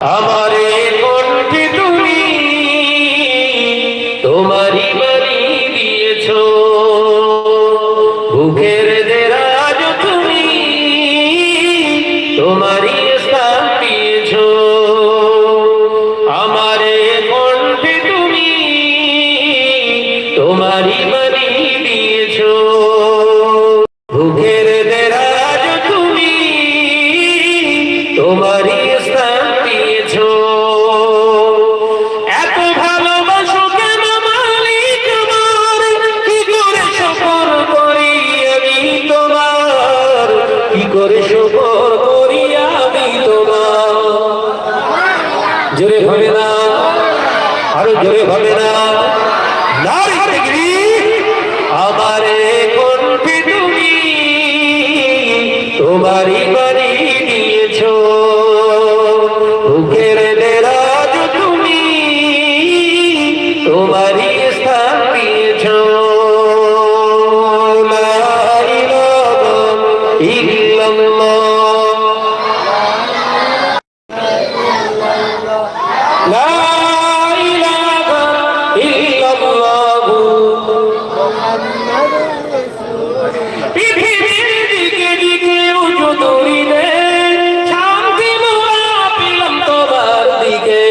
আমারে কণ্ঠে তুমি তোমারই বাড়ি দিয়েছো, বুকের দেরাজ তুমি তোমারই স্থান দিয়েছো। আমারে কণ্ঠে তুমি তোমারই বাড়ি দিয়েছো, বুকের দেরাজ তুমি তোমারই স্থান দিয়েছো। এত ভালোবাসো কেন মালিক আমার, কি করে শুকর করি আমি তোমার, কি করে শুকর করি আমি তোমার। জোরে হবে না, আরো জোরে হবে না। আমারে কণ্ঠে তুমি তোমারই বাড়ি দিয়েছো, বুকের দেরাজ তুমি তোমারই স্থান দিয়েছো। লা ইলাহা ইল্লাল্লাহ, লা ইলাহা ইল্লাল্লাহ। পৃথিবীর দিকে দিকে উঁচু দৌড়িলে শান্তি মোরা পেলাম তোমার দিকে।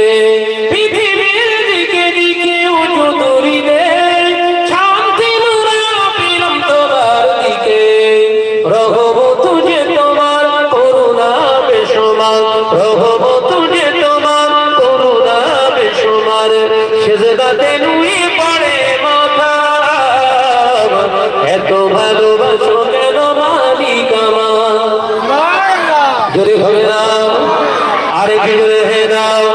পৃথিবীর দিকে দিকে উঁচু দৌড়িলে শান্তি মোরা পেলাম তোমার দিকে। রহব তুঝে তোমার করুণা বেসমান, রহব তুঝে তোমার করুণা বেসমান। সেজদাতে নুয়ে পড়ে মাথা, এত ভালোবাসো কেন মালিক আমার। জোরে হবে না, আরেক জোরে হে দাও।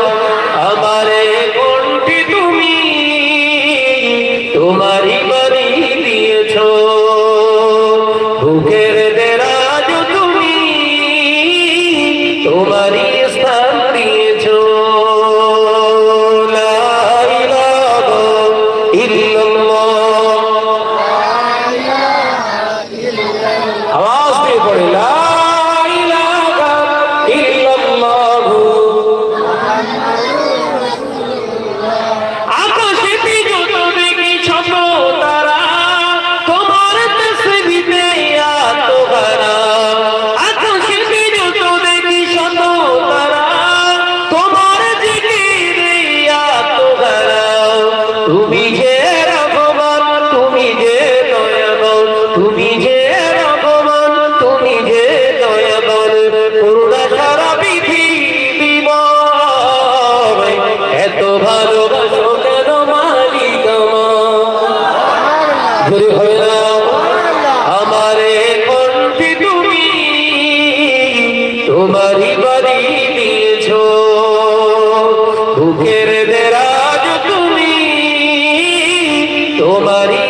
আমারে কণ্ঠে তুমি তোমারই বাড়ি দিয়েছো, বুকের দেরাজ তুমি তোমারই স্থান দিয়েছো। লা ইলাহা ইল্লাল্লাহ। আওয়াজ দিয়ে পড়ে লা ইলাহা ইল্লাল্লাহ। আকাশেতে যত দেখি ছোট তারা, তোমার তাসবিহে আত্মহারা। আকাশেতে যত দেখি ছোট তারা, তোমার জিকিরে আত্মহারা। তুমি যে রহমান, তুমি যে দয়াবান, তুমি যে রহমান, তুমি যে দয়াবান। করুণা সারা পৃথিবীময়, এত ভালোবাসো কেন মালিক আমার। জোরে হয় না, আমারে কণ্ঠে তুমি তোমারই বাড়ি দিয়েছো, বুকের দেরাজ তুমি তোমারই